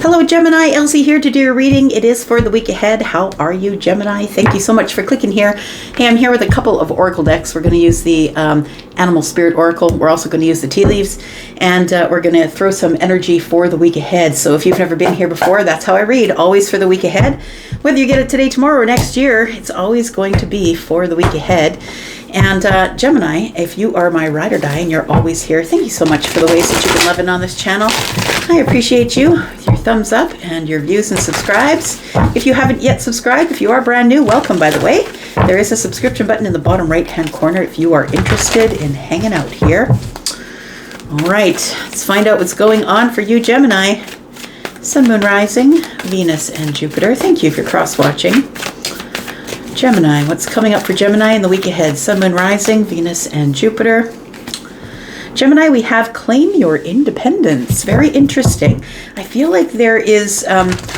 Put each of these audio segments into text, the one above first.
Hello Gemini, Elsie here to do your reading. It is for the week ahead. How are you, Gemini? Thank you so much for clicking here. Hey, I'm here with a couple of oracle decks. We're going to use the Animal Spirit Oracle. We're also going to use the tea leaves, and we're going to throw some energy for the week ahead. So if you've never been here before, that's how I read, always for the week ahead. Whether you get it today, tomorrow, or next year, it's always going to be for the week ahead. And Gemini, if you are my ride or die and you're always here, thank you so much for the ways that you've been loving on this channel. I appreciate you with your thumbs up and your views and subscribes. If you haven't yet subscribed, if you are brand new, welcome, by the way. There is a subscription button in the bottom right-hand corner if you are interested in hanging out here. All right, let's find out what's going on for you, Gemini. Sun, Moon, Rising, Venus, and Jupiter. Thank you for cross-watching. Gemini, what's coming up for Gemini in the week ahead? Sun, Moon, Rising, Venus, and Jupiter. Gemini, we have claim your independence. Very interesting. I feel like there is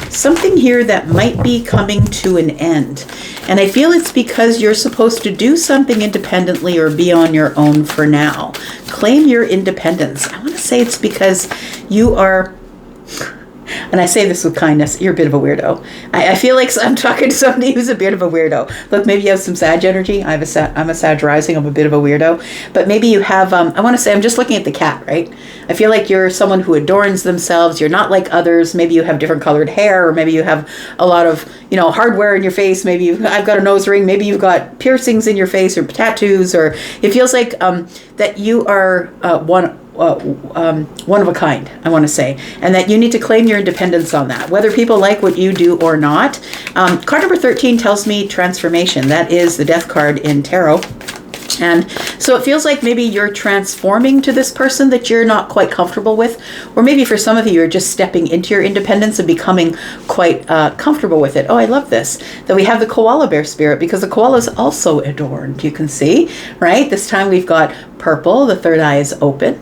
something here that might be coming to an end. And I feel it's because you're supposed to do something independently or be on your own for now. Claim your independence. I want to say it's because you are... And I say this with kindness, you're a bit of a weirdo. I feel like I'm talking to somebody who's a bit of a weirdo. Look, maybe you have some Sag energy. I'm a Sag rising. I'm a bit of a weirdo. But maybe you have, I want to say, I'm just looking at the cat, right? I feel like you're someone who adorns themselves. You're not like others. Maybe you have different colored hair, or maybe you have a lot of, hardware in your face. Maybe I've got a nose ring. Maybe you've got piercings in your face or tattoos, or it feels like that you are one of a kind, I want to say, and that you need to claim your independence on that, whether people like what you do or not. Card number 13 tells me transformation. That is the death card in tarot. And so it feels like maybe you're transforming to this person that you're not quite comfortable with, or maybe for some of you, you're just stepping into your independence and becoming quite comfortable with it. Oh, I love this, that we have the koala bear spirit, because the koala is also adorned. You can see, right? This time we've got purple, the third eye is open,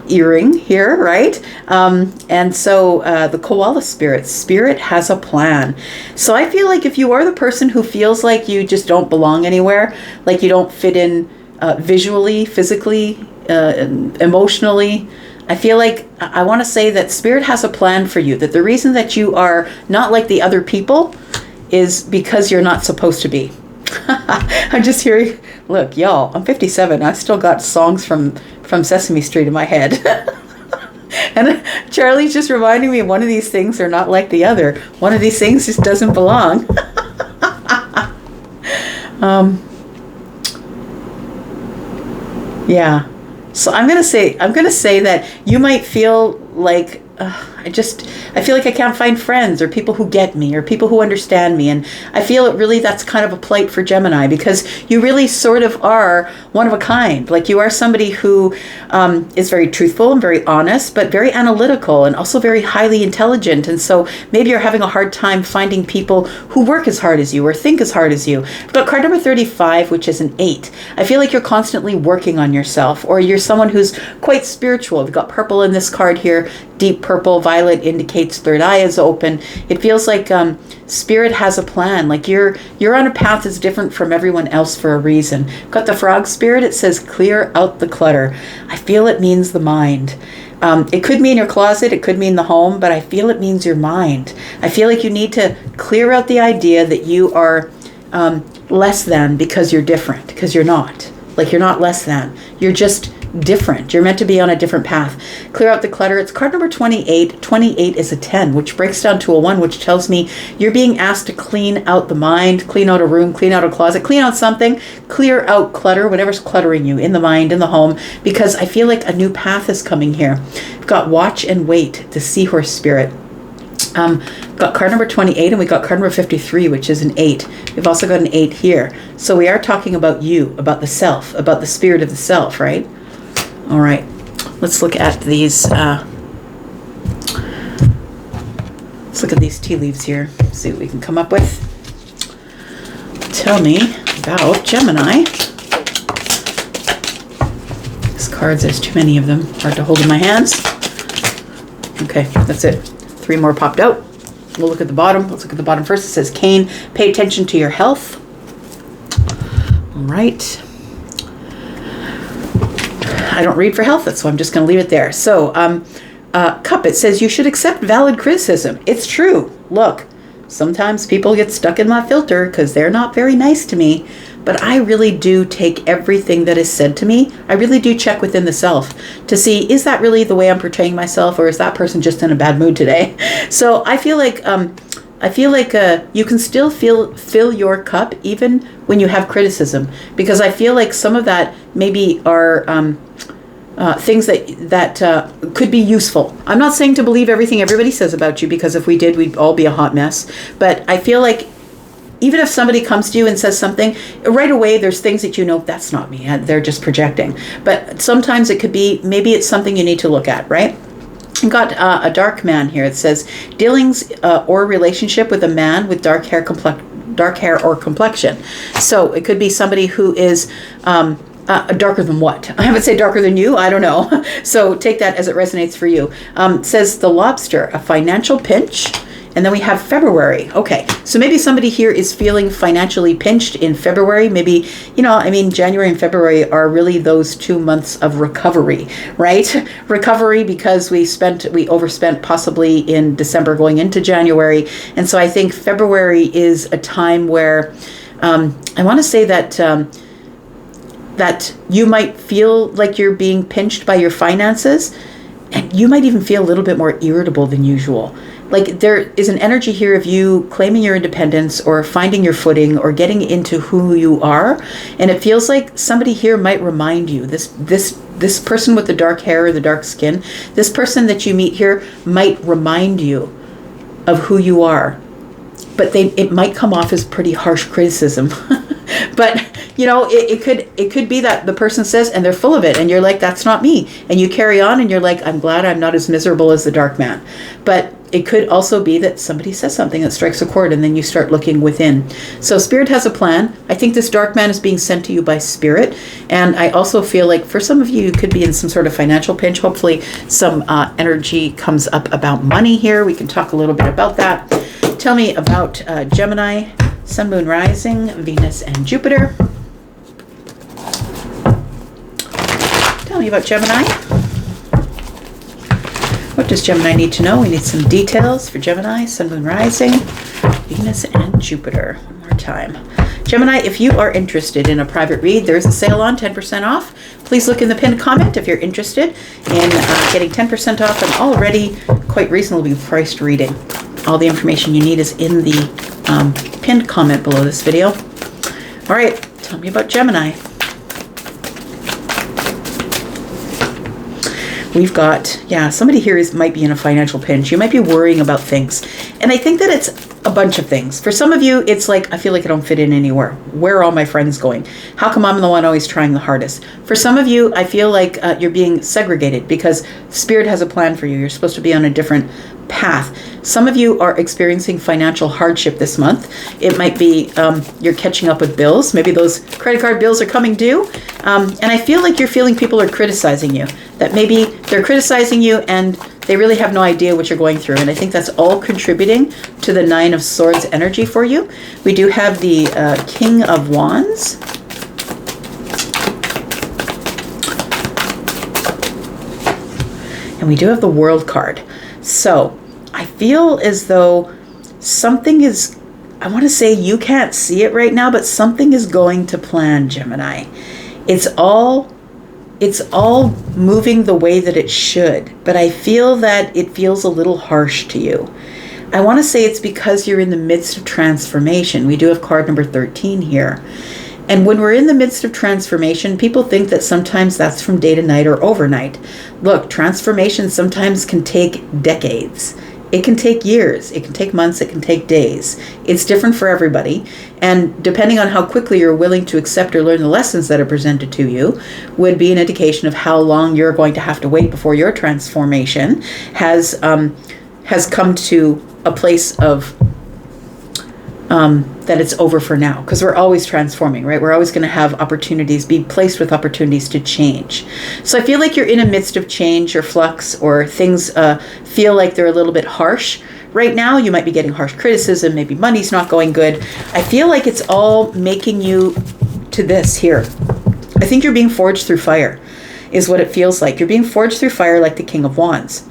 earring here, right? And so the koala spirit has a plan. So I feel like if you are the person who feels like you just don't belong anywhere, like you don't fit in visually, physically, emotionally, I feel like I want to say that Spirit has a plan for you, that the reason that you are not like the other people is because you're not supposed to be. I'm just hearing, look, y'all, I'm 57. I still got songs from Sesame Street in my head. And Charlie's just reminding me, one of these things are not like the other. One of these things just doesn't belong. Yeah. So I'm gonna say that you might feel like I feel like I can't find friends or people who get me or people who understand me. And I feel it really, that's kind of a plight for Gemini, because you really sort of are one of a kind. Like you are somebody who is very truthful and very honest, but very analytical and also very highly intelligent. And so maybe you're having a hard time finding people who work as hard as you or think as hard as you. But card number 35, which is an 8, I feel like you're constantly working on yourself, or you're someone who's quite spiritual. We've got purple in this card here. Deep purple, violet indicates third eye is open. It feels like Spirit has a plan. Like you're on a path that's different from everyone else for a reason. Got the frog spirit. It says clear out the clutter. I feel it means the mind. It could mean your closet. It could mean the home, but I feel it means your mind. I feel like you need to clear out the idea that you are less than because you're different, because you're not. Like you're not less than. You're just different. You're meant to be on a different path. Clear out the clutter. It's card number 28. 28 is a 10, which breaks down to a 1, which tells me you're being asked to clean out the mind, clean out a room, clean out a closet, clean out something, clear out clutter, whatever's cluttering you in the mind, in the home, because I feel like a new path is coming here. We've got watch and wait, the seahorse spirit. Got card number 28, and we got card number 53, which is an 8. We've also got an 8 here. So we are talking about you, about the self, about the spirit of the self, right? All right, let's look at these. Let's look at these tea leaves here. See what we can come up with. Tell me about Gemini. These cards, there's too many of them. Hard to hold in my hands. Okay, that's it. 3 more popped out. We'll look at the bottom. Let's look at the bottom first. It says Cain, pay attention to your health. All right. I don't read for health, so I'm just going to leave it there. So Cup, it says you should accept valid criticism. It's true. Look, sometimes people get stuck in my filter because they're not very nice to me. But I really do take everything that is said to me. I really do check within the self to see, is that really the way I'm portraying myself, or is that person just in a bad mood today? So I feel like you can still fill your cup even when you have criticism, because I feel like some of that maybe are things that could be useful. I'm not saying to believe everything everybody says about you, because if we did, we'd all be a hot mess. But I feel like even if somebody comes to you and says something, right away there's things that you know, that's not me, they're just projecting. But sometimes it could be, maybe it's something you need to look at, right? I've got a dark man here. It says dealings or relationship with a man with dark hair or complexion. So it could be somebody who is darker than what? I would say darker than you. I don't know. So take that as it resonates for you. It says the lobster, a financial pinch. And then we have February. Okay, so maybe somebody here is feeling financially pinched in February. Maybe, January and February are really those 2 months of recovery, right? Recovery because we overspent possibly in December going into January. And so I think February is a time where I want to say that that you might feel like you're being pinched by your finances, and you might even feel a little bit more irritable than usual. Like there is an energy here of you claiming your independence or finding your footing or getting into who you are. And it feels like somebody here might remind you, this person with the dark hair or the dark skin, this person that you meet here might remind you of who you are. But it might come off as pretty harsh criticism. But it could be that the person says, and they're full of it, and you're like, that's not me. And you carry on and you're like, I'm glad I'm not as miserable as the dark man. But it could also be that somebody says something that strikes a chord, and then you start looking within. So Spirit has a plan. I think this dark man is being sent to you by Spirit. And I also feel like for some of you, you could be in some sort of financial pinch. Hopefully some energy comes up about money here. We can talk a little bit about that. Tell me about Gemini, Sun, Moon, Rising, Venus, and Jupiter. Tell me about Gemini. What does Gemini need to know? We need some details for Gemini, Sun, Moon, Rising, Venus, and Jupiter. One more time. Gemini, if you are interested in a private read, there's a sale on 10% off. Please look in the pinned comment if you're interested in getting 10% off an already quite reasonably priced reading. All the information you need is in the pinned comment below this video. All right, tell me about Gemini. We've got, somebody here might be in a financial pinch. You might be worrying about things. And I think that it's a bunch of things. For some of you, it's like, I feel like I don't fit in anywhere. Where are all my friends going? How come I'm the one always trying the hardest? For some of you, I feel like you're being segregated because Spirit has a plan for you. You're supposed to be on a different path. Some of you are experiencing financial hardship this month. It might be you're catching up with bills. Maybe those credit card bills are coming due. And I feel like you're feeling people are criticizing you. That maybe they're criticizing you and they really have no idea what you're going through. And I think that's all contributing to the 9 of Swords energy for you. We do have the King of Wands. And we do have the World card. So I feel as though something is, I want to say you can't see it right now, but something is going to plan, Gemini. It's all moving the way that it should, but I feel that it feels a little harsh to you. I want to say it's because you're in the midst of transformation. We do have card number 13 here. And when we're in the midst of transformation, people think that sometimes that's from day to night or overnight. Look, transformation sometimes can take decades. It can take years, it can take months, it can take days. It's different for everybody. And depending on how quickly you're willing to accept or learn the lessons that are presented to you would be an indication of how long you're going to have to wait before your transformation has come to a place of that it's over for now, because we're always transforming, right? We're always going to have opportunities, be placed with opportunities to change. So I feel like you're in a midst of change or flux, or things feel like they're a little bit harsh. Right now, you might be getting harsh criticism, maybe money's not going good. I feel like it's all making you to this here. I think you're being forged through fire, is what it feels like. You're being forged through fire like the King of Wands.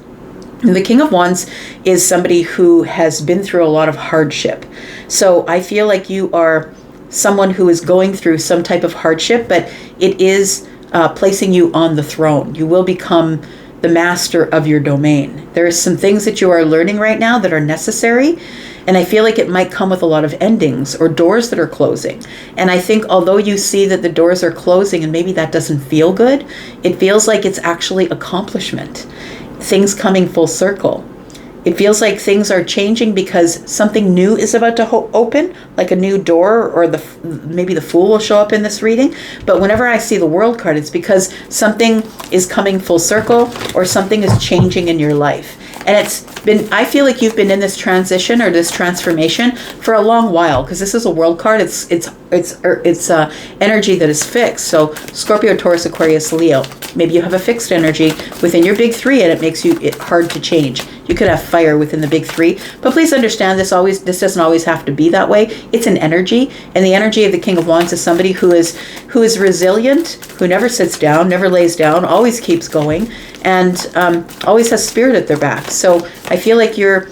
And the King of Wands is somebody who has been through a lot of hardship. So I feel like you are someone who is going through some type of hardship, but it is placing you on the throne. You will become the master of your domain. There are some things that you are learning right now that are necessary, and I feel like it might come with a lot of endings or doors that are closing. And I think although you see that the doors are closing and maybe that doesn't feel good, it feels like it's actually accomplishment. Things coming full circle. It feels like things are changing because something new is about to open, like a new door, or maybe the Fool will show up in this reading. But whenever I see the World card, it's because something is coming full circle or something is changing in your life. And I feel like you've been in this transition or this transformation for a long while, because this is a World card. It's energy that is fixed. So Scorpio, Taurus, Aquarius, Leo. Maybe you have a fixed energy within your big three and it makes it hard to change. You could have fire within the big three, but please understand this doesn't always have to be that way. It's an energy, and the energy of the King of Wands is somebody who is resilient, who never sits down, never lays down, always keeps going, and always has spirit at their back. So I feel like you're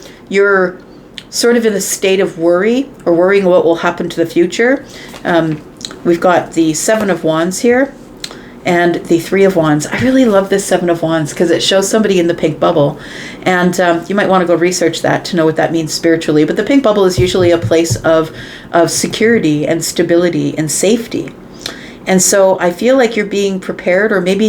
sort of in a state of worry or worrying what will happen to the future. We've got the Seven of Wands here and the Three of Wands. I really love this Seven of Wands because it shows somebody in the pink bubble. And you might want to go research that to know what that means spiritually. But the pink bubble is usually a place of security and stability and safety. And so I feel like you're being prepared, or maybe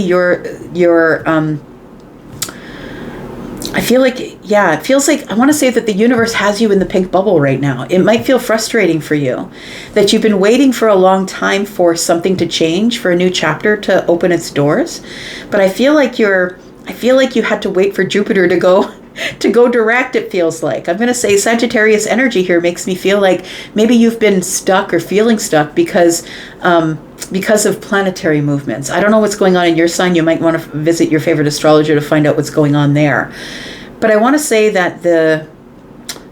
I feel like, it feels like, I want to say that the universe has you in the pink bubble right now. It might feel frustrating for you that you've been waiting for a long time for something to change, for a new chapter to open its doors. But I feel like you had to wait for Jupiter to go direct, it feels like. I'm going to say Sagittarius energy here makes me feel like maybe you've been stuck or feeling stuck because of planetary movements. I don't know what's going on in your sign. You might want to visit your favorite astrologer to find out what's going on there. But I want to say that the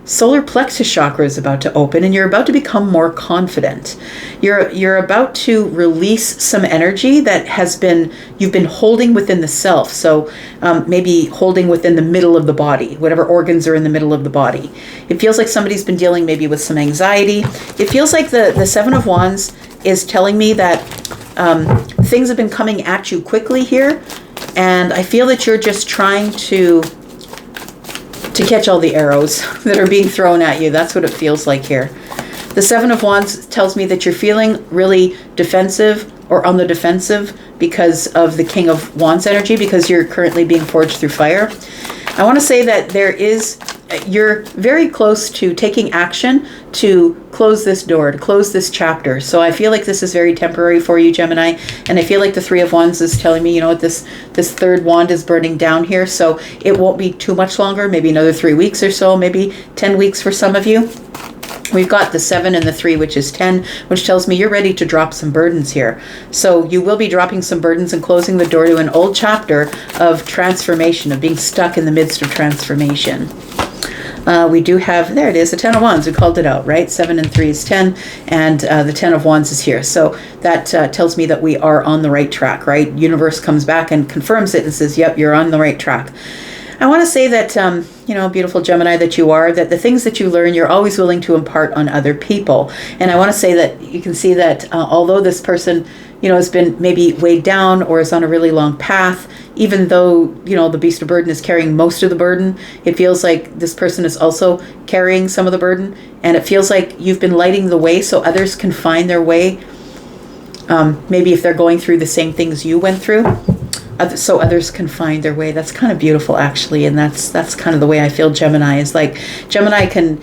solar plexus chakra is about to open and you're about to become more confident. You're about to release some energy that you've been holding within the self. So maybe holding within the middle of the body, whatever organs are in the middle of the body. It feels like somebody's been dealing maybe with some anxiety. It feels like the Seven of Wands is telling me that things have been coming at you quickly here. And I feel that you're just trying to catch all the arrows that are being thrown at you. That's what it feels like here. The Seven of Wands tells me that you're feeling really defensive or on the defensive because of the King of Wands energy, because you're currently being forged through fire. I want to say that you're very close to taking action to close this door, to close this chapter. So I feel like this is very temporary for you, Gemini. And I feel like the Three of Wands is telling me, this third wand is burning down here. So it won't be too much longer, maybe another 3 weeks or so, maybe 10 weeks for some of you. We've got the 7 and the 3, which is 10, which tells me you're ready to drop some burdens here. So you will be dropping some burdens and closing the door to an old chapter of transformation, of being stuck in the midst of transformation. We do have, there it is, the 10 of Wands. We called it out, right? 7 and 3 is 10, and the 10 of Wands is here. So that tells me that we are on the right track, right? Universe comes back and confirms it and says, yep, you're on the right track. I want to say that, beautiful Gemini that you are, that the things that you learn, you're always willing to impart on other people. And I want to say that you can see that although this person, has been maybe weighed down or is on a really long path, even though, the beast of burden is carrying most of the burden, it feels like this person is also carrying some of the burden. And it feels like you've been lighting the way so others can find their way. Maybe if they're going through the same things you went through, so others can find their way. That's kind of beautiful, actually. And that's kind of the way I feel Gemini is like. Gemini can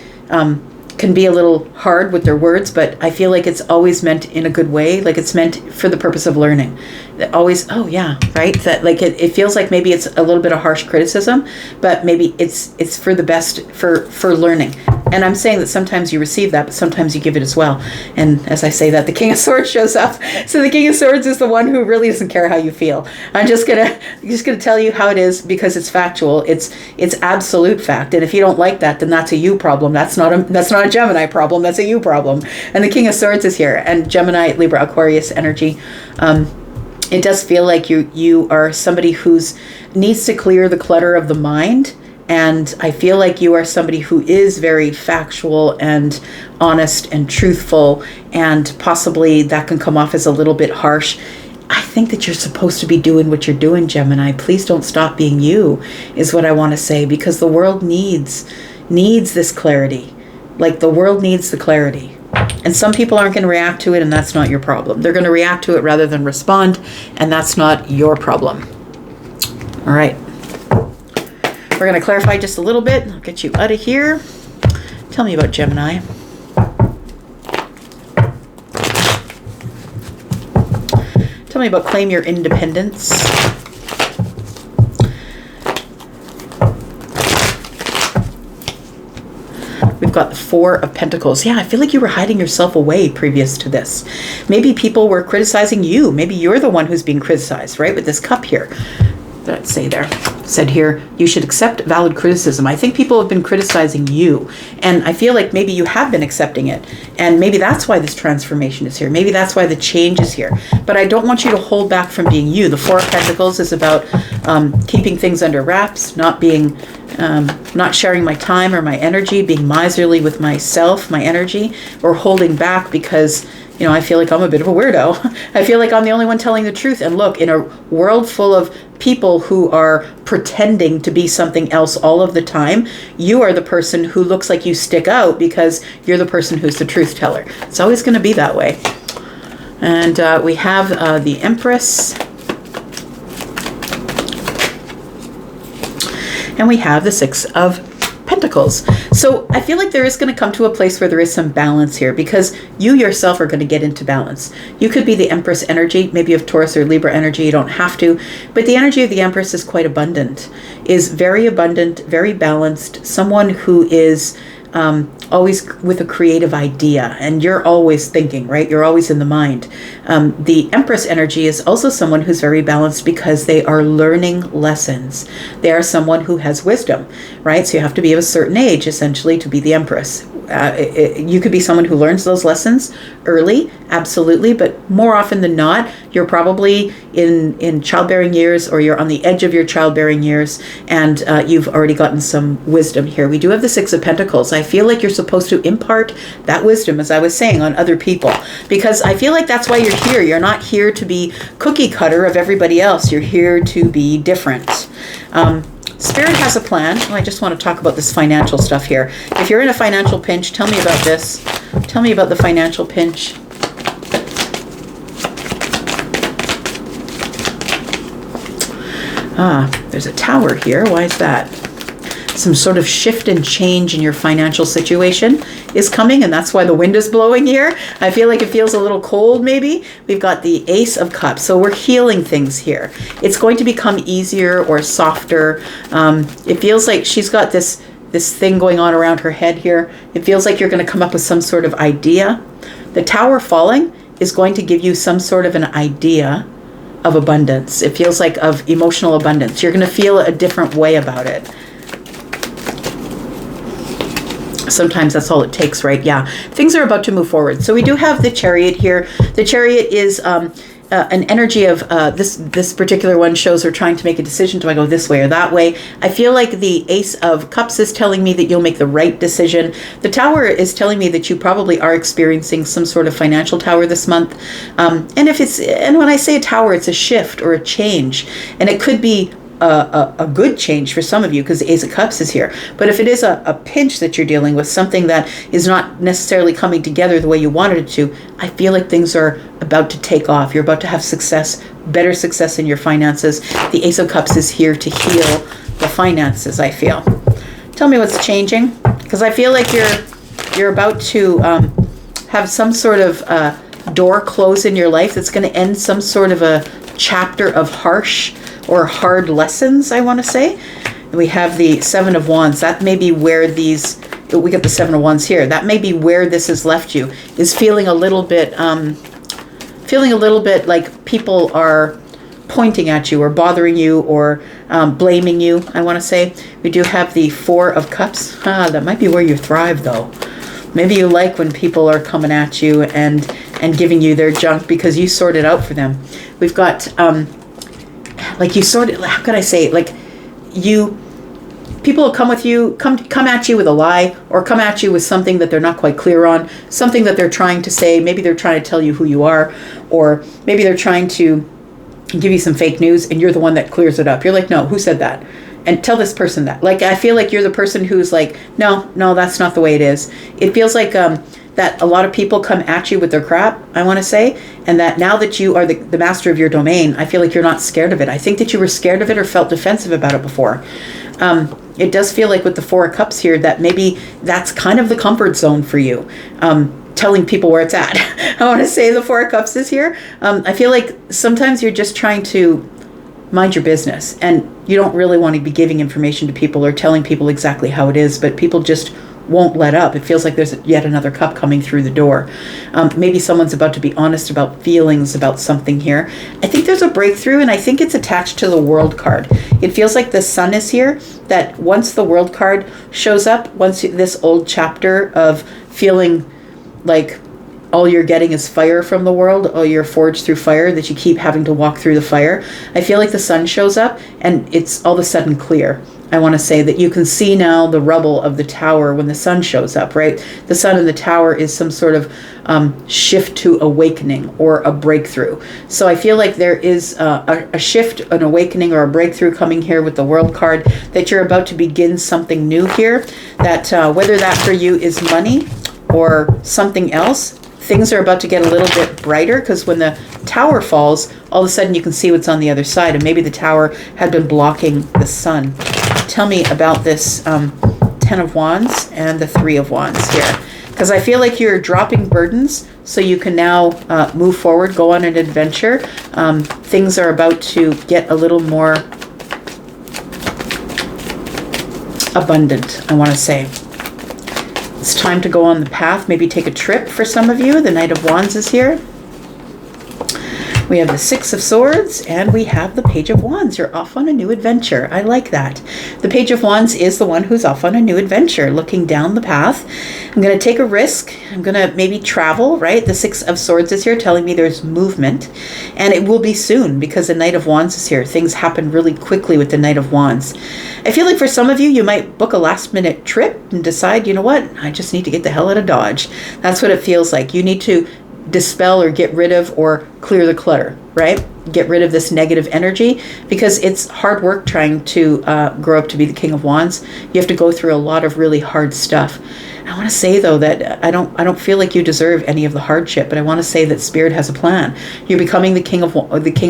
be a little hard with their words, but I feel like it's always meant in a good way. Like it's meant for the purpose of learning. Always, oh yeah, right? That like it feels like maybe it's a little bit of harsh criticism, but maybe it's for the best, for learning. And I'm saying that sometimes you receive that, but sometimes you give it as well. And as I say that, the King of Swords shows up. So the King of Swords is the one who really doesn't care how you feel. I'm just gonna tell you how it is because it's factual. It's absolute fact. And if you don't like that, then that's a you problem. That's not a Gemini problem. That's a you problem. And the King of Swords is here. And Gemini, Libra, Aquarius energy. It does feel like you are somebody who's needs to clear the clutter of the mind And I feel like you are somebody who is very factual and honest and truthful, and possibly that can come off as a little bit harsh. I think that you're supposed to be doing what you're doing, Gemini. Please don't stop being you, is what I want to say, because the world needs this clarity. Like, the world needs the clarity. And some people aren't going to react to it, and that's not your problem. They're going to react to it rather than respond, and that's not your problem. All right. We're going to clarify just a little bit. I'll get you out of here. Tell me about Gemini. Tell me about claim your independence. We've got the Four of Pentacles. Yeah, I feel like you were hiding yourself away previous to this. Maybe people were criticizing you. Maybe you're the one who's being criticized, right? With this cup here. What did it say there? Said here, you should accept valid criticism. I think people have been criticizing you, and I feel like maybe you have been accepting it, and maybe that's why this transformation is here. Maybe that's why the change is here. But I don't want you to hold back from being you. The Four of Pentacles is about keeping things under wraps, not sharing my time or my energy, being miserly with myself, my energy, or holding back because, you know, I feel like I'm a bit of a weirdo. I feel like I'm the only one telling the truth. And look, in a world full of people who are pretending to be something else all of the time, you are the person who looks like you stick out because you're the person who's the truth teller. It's always going to be that way. And we have the Empress. And we have the Six of Pentacles. So I feel like there is going to come to a place where there is some balance here, because you yourself are going to get into balance. You could be the Empress energy, maybe of Taurus or Libra energy. You don't have to, but the energy of the Empress is quite abundant, is very abundant, very balanced, someone who is always with a creative idea, and you're always thinking, right? You're always in the mind. The Empress energy is also someone who's very balanced because they are learning lessons. They are someone who has wisdom, right? So you have to be of a certain age, essentially, to be the Empress. You could be someone who learns those lessons early, absolutely, but more often than not, you're probably in childbearing years, or you're on the edge of your childbearing years, and you've already gotten some wisdom here. We do have the Six of Pentacles. I feel like you're supposed to impart that wisdom, as I was saying, on other people, because I feel like that's why you're here. You're not here to be cookie cutter of everybody else. You're here to be different. Spirit has a plan. Oh, I just want to talk about this financial stuff here. If you're in a financial pinch, tell me about this. Tell me about the financial pinch. There's a Tower here. Why is that? Some sort of shift and change in your financial situation is coming, and that's why the wind is blowing here. I feel like it feels a little cold, maybe. We've got the Ace of Cups, so we're healing things here. It's going to become easier or softer. It feels like she's got this thing going on around her head here. It feels like you're going to come up with some sort of idea. The Tower falling is going to give you some sort of an idea of abundance. It feels like of emotional abundance. You're going to feel a different way about it. Sometimes that's all it takes, right? Yeah. Things are about to move forward. So we do have the Chariot here. The Chariot is an energy of this particular one shows her trying to make a decision. Do I go this way or that way? I feel like the Ace of Cups is telling me that you'll make the right decision. The Tower is telling me that you probably are experiencing some sort of financial tower this month. And when I say a tower, it's a shift or a change. And it could be a good change for some of you because the Ace of Cups is here. But if it is a pinch that you're dealing with, something that is not necessarily coming together the way you wanted it to, I feel like things are about to take off. You're about to have success, better success in your finances. The Ace of Cups is here to heal the finances, I feel. Tell me what's changing, because I feel like you're about to have some sort of door close in your life that's going to end some sort of a chapter of harsh or hard lessons, I want to say. We have the Seven of Wands. That may be where we get the Seven of Wands here. That may be where this has left you, is feeling a little bit like people are pointing at you or bothering you or blaming you, I want to say. We do have the Four of Cups. That might be where you thrive, though. Maybe you like when people are coming at you and giving you their junk because you sort it out for them. We've got, like you sort it, how could I say it? Like you people will come at you with a lie, or come at you with something that they're not quite clear on, something that they're trying to say. Maybe they're trying to tell you who you are, or maybe they're trying to give you some fake news, and you're the one that clears it up. You're like, no, who said that? And tell this person that. Like, I feel like you're the person who's like, no, that's not the way it is. It feels like that a lot of people come at you with their crap, I want to say, and that now that you are the master of your domain, I feel like you're not scared of it. I think that you were scared of it or felt defensive about it before. It does feel like with the Four of Cups here that maybe that's kind of the comfort zone for you. Telling people where it's at. I want to say the Four of Cups is here. I feel like sometimes you're just trying to mind your business, and you don't really want to be giving information to people or telling people exactly how it is, but people just won't let up. It feels like there's yet another cup coming through the door. Maybe someone's about to be honest about feelings about something here. I think there's a breakthrough, and I think it's attached to the World card. It feels like the Sun is here, that once the World card shows up, once this old chapter of feeling like all you're getting is fire from the world, or you're forged through fire, that you keep having to walk through the fire. I feel like the Sun shows up and it's all of a sudden clear. I want to say that you can see now the rubble of the tower when the Sun shows up, right? The Sun in the tower is some sort of shift to awakening or a breakthrough. So I feel like there is a shift, an awakening, or a breakthrough coming here with the World card, that you're about to begin something new here, that whether that for you is money or something else, things are about to get a little bit brighter, because when the tower falls, all of a sudden you can see what's on the other side, and maybe the tower had been blocking the Sun. Tell me about this Ten of Wands and the Three of Wands here, because I feel like you're dropping burdens so you can now move forward, go on an adventure. Things are about to get a little more abundant, I want to say. It's time to go on the path, maybe take a trip for some of you. The Knight of Wands is here. We have the Six of Swords, and we have the Page of Wands. You're off on a new adventure. I like that. The Page of Wands is the one who's off on a new adventure, looking down the path. I'm going to take a risk. I'm going to maybe travel, right? The Six of Swords is here, telling me there's movement, and it will be soon, because the Knight of Wands is here. Things happen really quickly with the Knight of Wands. I feel like for some of you, you might book a last-minute trip and decide, you know what? I just need to get the hell out of Dodge. That's what it feels like. You need to dispel or get rid of or clear the clutter, right? Get rid of this negative energy, because it's hard work trying to grow up to be the King of Wands. You have to go through a lot of really hard stuff. I want to say though that I don't feel like you deserve any of the hardship, but I want to say that Spirit has a plan. You're becoming the King of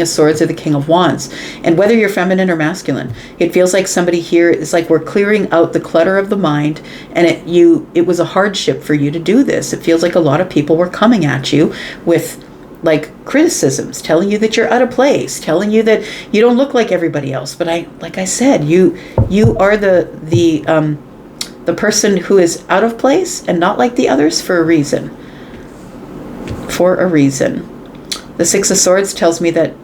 Swords or the King of Wands, and whether you're feminine or masculine, it feels like somebody here is like, we're clearing out the clutter of the mind, and it was a hardship for you to do this. It feels like a lot of people were coming at you with like criticisms, telling you that you're out of place, telling you that you don't look like everybody else. But like I said, you are the person who is out of place and not like the others for a reason. For a reason. The Six of Swords tells me that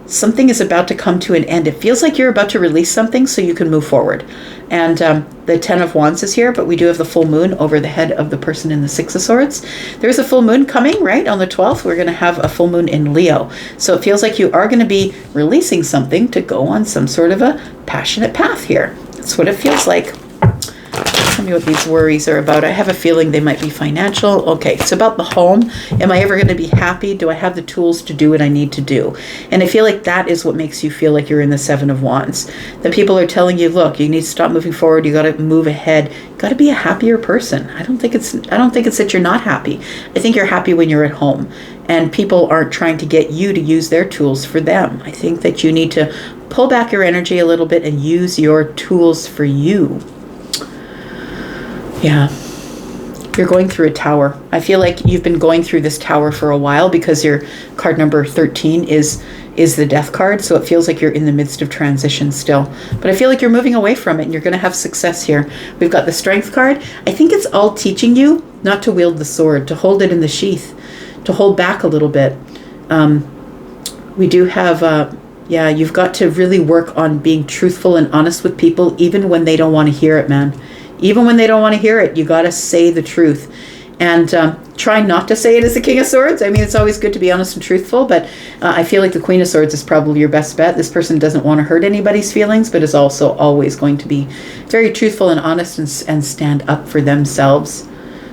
something is about to come to an end. It feels like you're about to release something so you can move forward. And the Ten of Wands is here, but we do have the full moon over the head of the person in the Six of Swords. There's a full moon coming, right? On the 12th, we're going to have a full moon in Leo. So it feels like you are going to be releasing something to go on some sort of a passionate path here. That's what it feels like. Tell me what these worries are about. I have a feeling they might be financial. Okay, it's about the home. Am I ever going to be happy? Do I have the tools to do what I need to do? And I feel like that is what makes you feel like you're in the Seven of Wands. That people are telling you, look, you need to stop moving forward. You got to move ahead. You got to be a happier person. I don't think it's that you're not happy. I think you're happy when you're at home, and people aren't trying to get you to use their tools for them. I think that you need to pull back your energy a little bit and use your tools for you. Yeah, you're going through a tower. I feel like you've been going through this tower for a while, because your card number 13 is the Death card. So it feels like you're in the midst of transition still. But I feel like you're moving away from it, and you're going to have success here. We've got the Strength card. I think it's all teaching you not to wield the sword, to hold it in the sheath, to hold back a little bit. We do have... yeah, you've got to really work on being truthful and honest with people, even when they don't want to hear it, man. Even when they don't want to hear it, you got to say the truth. And try not to say it as the King of Swords. I mean, it's always good to be honest and truthful, but I feel like the Queen of Swords is probably your best bet. This person doesn't want to hurt anybody's feelings, but is also always going to be very truthful and honest and stand up for themselves.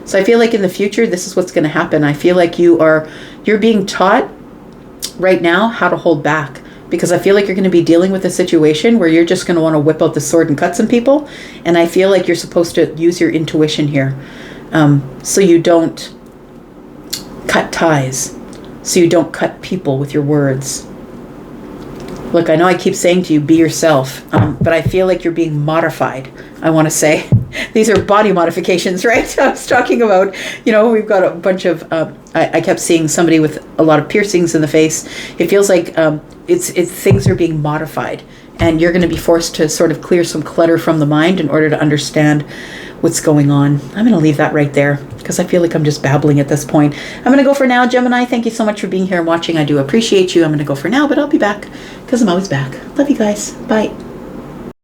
So I feel like in the future, this is what's going to happen. I feel like you're being taught right now how to hold back, because I feel like you're going to be dealing with a situation where you're just going to want to whip out the sword and cut some people. And I feel like you're supposed to use your intuition here. So you don't cut ties, so you don't cut people with your words. Look, I know I keep saying to you, be yourself, but I feel like you're being modified, I want to say. These are body modifications, right? I was talking about, we've got a bunch of, I kept seeing somebody with a lot of piercings in the face. It feels like it's things are being modified, and you're going to be forced to sort of clear some clutter from the mind in order to understand what's going on. I'm going to leave that right there because I feel like I'm just babbling at this point. I'm going to go for now, Gemini. Thank you so much for being here and watching. I do appreciate you. I'm going to go for now, but I'll be back because I'm always back. Love you guys. Bye.